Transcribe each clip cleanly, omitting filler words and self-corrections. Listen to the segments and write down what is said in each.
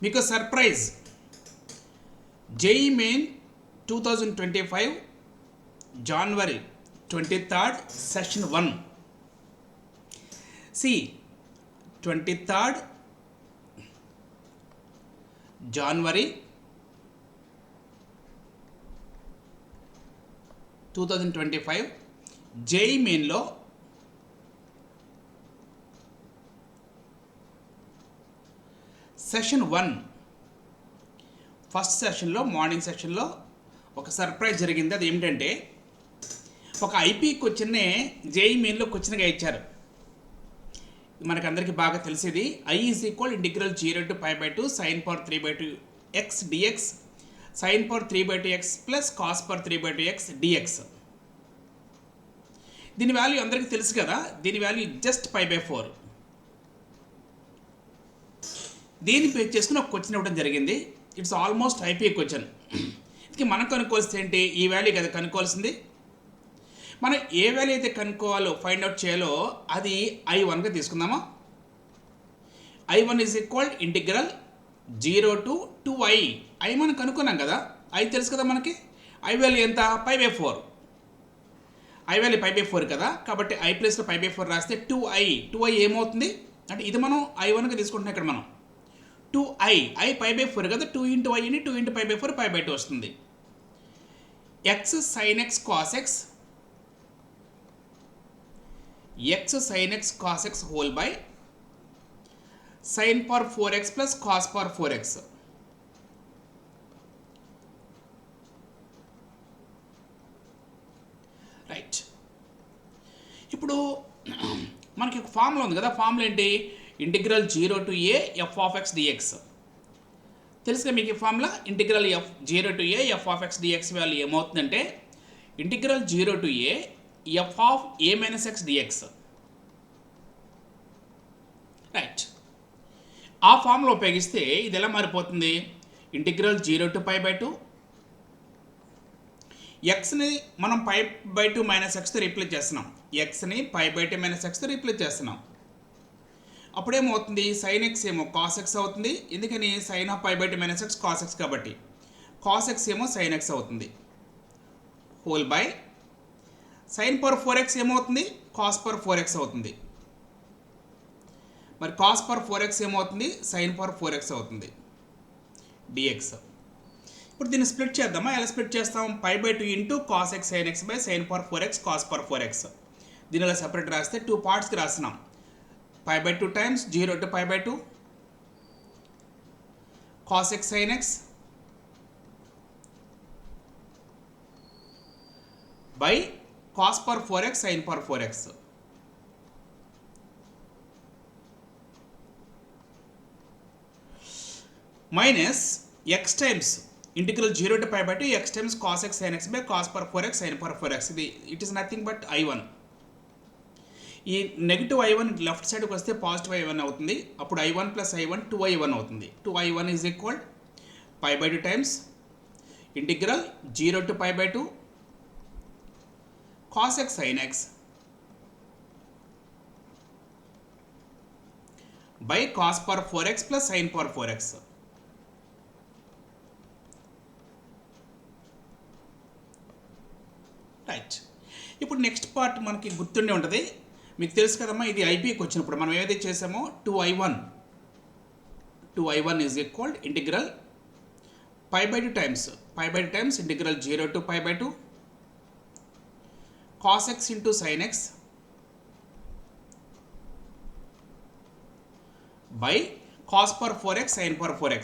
మీకు surprise. JEE main 2025 January 23rd Session 1. See, 23rd January 2025 JEE మెయిన్లో session 1 first సెషన్లో morning సెషన్లో ఒక సర్ప్రైజ్ జరిగింది. అది ఏమిటంటే ఒక ఐపీ క్వశ్చన్నే జేఈ మెయిన్లో క్వశ్చన్గా ఇచ్చారు. మనకందరికీ బాగా తెలిసేది I is equal integral 0 to pi by 2 sin power 3 by 2 x dx sin power 3 by 2 x plus cos power 3 by 2 x dx. దీని వాల్యూ అందరికీ తెలుసు కదా. దీని వాల్యూ జస్ట్ పై బై 4. దీన్ని బేస్ చేసుకుని ఒక క్వశ్చన్ ఇవ్వడం జరిగింది. It's almost IP question. ఇది మనం కనుక్కోవాల్సింది ఏంటి? ఈ వాల్యూ కదా కనుక్కోవాల్సింది. మనం ఏ వాల్యూ అయితే కనుక్కోవాలో ఫైండ్ అవుట్ చేయాలో అది I1గా తీసుకుందామా. I1 is equal integral 0 to 2i. I మనం కనుక్కున్నాం కదా. I తెలుసు కదా మనకి. I వాల్యూ ఎంత? Pi by 4. I value pi by 4 కదా. కాబట్టి I ప్లస్లో పై బై 4 రాస్తే 2i ఏమవుతుంది అంటే ఇది మనం I1గా తీసుకుంటున్నాం. ఇక్కడ మనం 2i పై బై 4 కదా. 2 ఇంటూ i అని 2 into pi by 4 pi by 2 వస్తుంది. x sin x cos x sin x cos x whole by sin power 4x plus cos power 4x. Right. ఇప్పుడు మనకి ఒక ఫార్ములా ఉంది కదా. ఫార్ములా ఏంటి? Integral 0 to a f of x dx. తెలుసుగా మీకు ఈ formula. Integral 0 to a f of x dx value ఏమవుతుందంటే integral 0 to a f of a minus x dx. Right. ఆ ఫార్ములా ఉపయోగిస్తే ఇది ఎలా మారిపోతుంది? ఇంటిగ్రల్ 0 to pi by 2 ఎక్స్ని మనం పై బై 2 మైనస్ ఎక్స్తో రీప్లేస్ చేస్తున్నాం. ఎక్స్ని పై బై 2 మైనస్ ఎక్స్తో రీప్లేస్ చేస్తున్నాం. అప్పుడేమవుతుంది? సైన్ ఎక్స్ ఏమో కాస్ ఎక్స్ అవుతుంది. ఎందుకని? Sine of pi by 2 minus X cos X కాబట్టి కాస్ ఎక్స్ ఏమో సైన్ ఎక్స్ అవుతుంది. Whole by sine power 4x ఏమవుతుంది? కాస్ పవర్ 4x అవుతుంది. మరి కాస్ పవర్ 4x ఏమవుతుంది? సైన్ పవర్ 4x అవుతుంది dx. ఇప్పుడు దీన్ని స్ప్లిట్ చేద్దామా? ఎలా స్ప్లిట్ చేస్తాం? Pi by 2 into cos x sine x by sine power 4x cos power 4x. దీని ఇలా సెపరేట్ రాస్తే 2 పార్ట్స్కి రాస్తున్నాం. Pi by 2 times 0 to pi by 2 cos x sine x by cos power 4x sin power 4x. Minus x times integral 0 to pi by 2 x times cos x sin x by cos power 4x sin power 4x. ఇది it is nothing but I1. ఈ negative I1 left సైడ్కి వస్తే positive I1 అవుతుంది. అప్పుడు I1 plus I1 2I1 అవుతుంది. 2I1 is equal pi by 2 times integral 0 to pi by 2 cos x sin x by cos power 4x plus sin power 4x. Right. ఇప్పుడు next part మనకి గుర్తుండే ఉంటుంది. మీకు తెలుసు కదమ్మా, ఇది ఐపీకి వచ్చినప్పుడు మనం ఏదైతే చేసామో 2i1 is equal integral pi by 2 times integral 0 to pi by 2 cos x into sin x by cos power 4x sin power 4x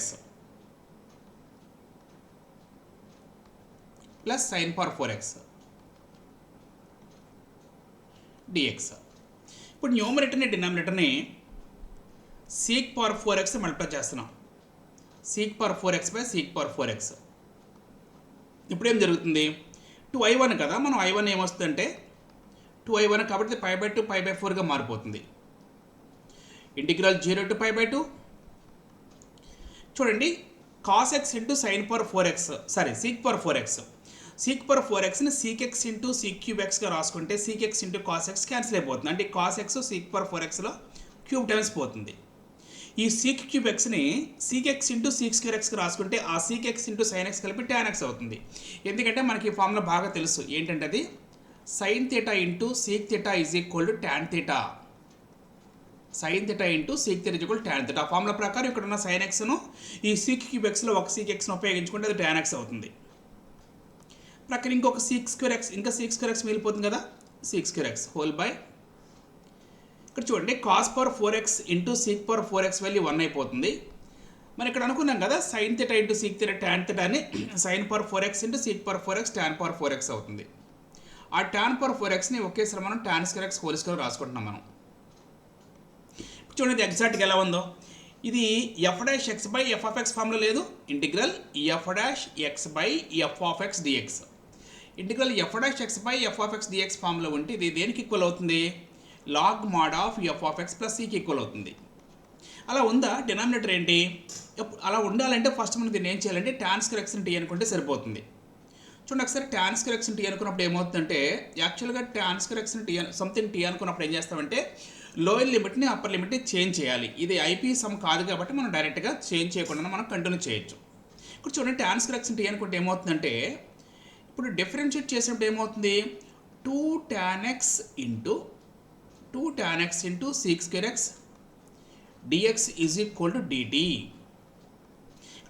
plus sin power 4x dx. ఇప్పుడు న్యూమరేటర్ని డినామినేటర్ని sec power 4x మల్టిప్లై చేస్తున్నాం. sec power 4x by sec power 4x. ఇప్పుడు ఏం జరుగుతుంది? 2i1 కదా. మనం I1 ఏమొస్తుందంటే 2i1 కాబట్టి పై by 2 pi by 4గా మారిపోతుంది. ఇంటిగ్రల్ 0 to pi by 2 చూడండి cos x into sine power 4x sec power 4x. sec power 4xని sec x into sec cube xగా రాసుకుంటే sec x into cos x cancel అయిపోతుంది. అంటే cos x sec power 4xలో cube times పోతుంది. ఈ sec cube ఎక్స్ని sec x into sec square ఎక్స్కి రాసుకుంటే ఆ sec x into sine x కలిపి టాన్ ఎక్స్ అవుతుంది. ఎందుకంటే మనకి ఈ ఫార్ములా బాగా తెలుసు ఏంటంటే అది sine theta into sec theta is equal to tan theta. Sign theta into sec theta is equal to tan theta. Formula ప్రకారం ఇక్కడ ఉన్న సైన్ ఎక్స్ను ఈ సీక్ క్యూబ్ ఎక్స్లో ఒక సీక్ ఎక్స్ను ఉపయోగించుకుంటే అది టాన్ ఎక్స్ అవుతుంది. ప్రక్కన ఇంకొక సీక్ స్క్వేర్ ఎక్స్, ఇంకా సీక్ స్క్వేర్ ఎక్స్ మిగిలిపోతుంది కదా, sec square x whole by ఇక్కడ చూడండి cos power 4x into sec power 4x value 1 అయిపోతుంది. మరి ఇక్కడ అనుకున్నాం కదా sine theta into sec theta tan theta అని sine power 4x into sec power 4x tan power 4x అవుతుంది. ఆ టాన్ పవర్ 4xని ఒకేసారి మనం tan square x whole square రాసుకుంటున్నాం మనం. చూడండి ఎగ్జాక్ట్గా ఎలా ఉందో. ఇది f'(x) బై f(x) ఫామ్లో లేదు, integral f'(x) by f(x) dx. Integral f'(x) by f(x) dx ఫామ్లో ఉంటే ఇది దేనికి ఈక్వల్ అవుతుంది, log mod of f(x) plus cకి ఈక్వల్ అవుతుంది. అలా ఉందా, డినామినేటర్ ఏంటి, అలా ఉండాలంటే ఫస్ట్ మనం దీన్ని ఏం చేయాలంటే టాన్ స్క్వేర్ ఎక్స్ టీ అనుకుంటే సరిపోతుంది. చూడండి ఒకసారి టాన్ స్క్వేర్ ఎక్స్ టీ అనుకున్నప్పుడు ఏమవుతుందంటే యాక్చువల్గా tan square x t something t అనుకున్నప్పుడు ఏం చేస్తామంటే లోయర్ లిమిట్ని అప్పర్ లిమిట్ని చేంజ్ చేయాలి. ఇది ఐపీ సమ్ కాదు కాబట్టి మనం డైరెక్ట్గా చేంజ్ చేయకుండా మనం కంటిన్యూ చేయొచ్చు. ఇప్పుడు చూడండి టాన్ స్క్వేర్ ఎక్స్ టీ అనుకుంటే ఏమవుతుందంటే ఇప్పుడు డిఫరెన్షియేట్ చేసినప్పుడు ఏమవుతుంది 2 tan x into sec square x dx is equal to dt.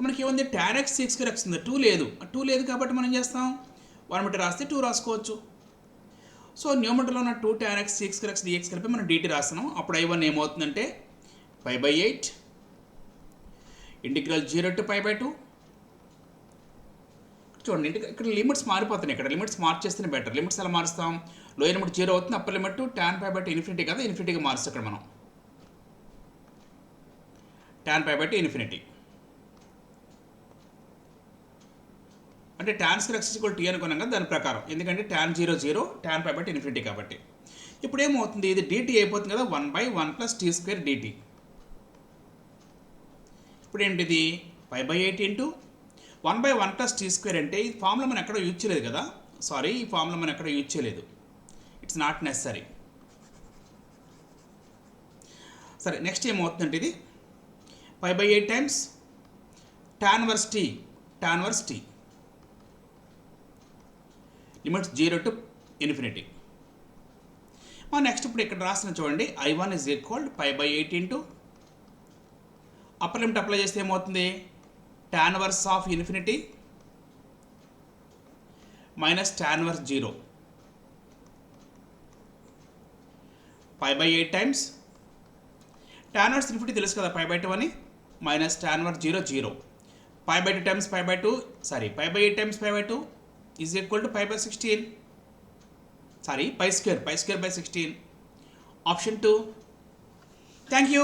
మనకి ఏముంది tan x sec square x ఉంది, 2 లేదు, 2 లేదు కాబట్టి మనం ఏం చేస్తాం 1 మీటర్ రాస్తే 2 రాసుకోవచ్చు. సో న్యూమరేటర్లో ఉన్న 2 tan x sec square x dx కలిపి మనం dt రాస్తున్నాం. అప్పుడు I1 ఏమవుతుందంటే π/8 ఇంటిగ్రల్ 0 to π/2. చూడండి ఇక్కడ లిమిట్స్ మారిపోతున్నాయి, ఇక్కడ లిమిట్స్ మార్చేస్తేనే బెటర్. లిమిట్స్ ఎలా మారుస్తాం, లోయర్ లిమిట్ 0 అవుతుంది, అప్పర్ లిమిట్ tan π/2 ఇన్ఫినిటీ కదా, ఇన్ఫినిటీగా మారుస్తాం ఇక్కడ మనం tan π/2 ఇన్ఫినిటీ. అంటే tan square x equal tea అనుకున్నాం కదా దాని ప్రకారం, ఎందుకంటే tan 0 0 tan π/2 ఇన్ఫినిటీ కాబట్టి. ఇప్పుడు ఏమవుతుంది ఇది dt అయిపోతుంది కదా 1/1 ప్లస్ టీ స్క్వేర్ dt. ఇప్పుడు ఏంటిది π/8 ఇంటూ 1/1 ప్లస్ టీ స్క్వేర్ అంటే ఈ ఫార్ములా మనం ఎక్కడ యూజ్ చేయలేదు కదా, సారీ ఈ ఫార్ములా మనం ఎక్కడ యూజ్ చేయలేదు, ఇట్స్ నాట్ నెసరీ. సరే నెక్స్ట్ ఏమవుతుందంటే ఇది π/8 times tan inverse t limits 0 to infinity. Next ఇప్పుడు ఇక్కడ రాసిన చూడండి I1 is equal π/8 into upper limit apply చేస్తే ఏమవుతుంది tan inverse of infinity minus tan inverse 0 π/8 times tan inverse infinity తెలుసు కదా π/2 అని minus tan inverse 0 0 π/2 times π/2 sorry π/8 times π/2 is equal to π/16 sorry π² by 16 option 2. Thank you.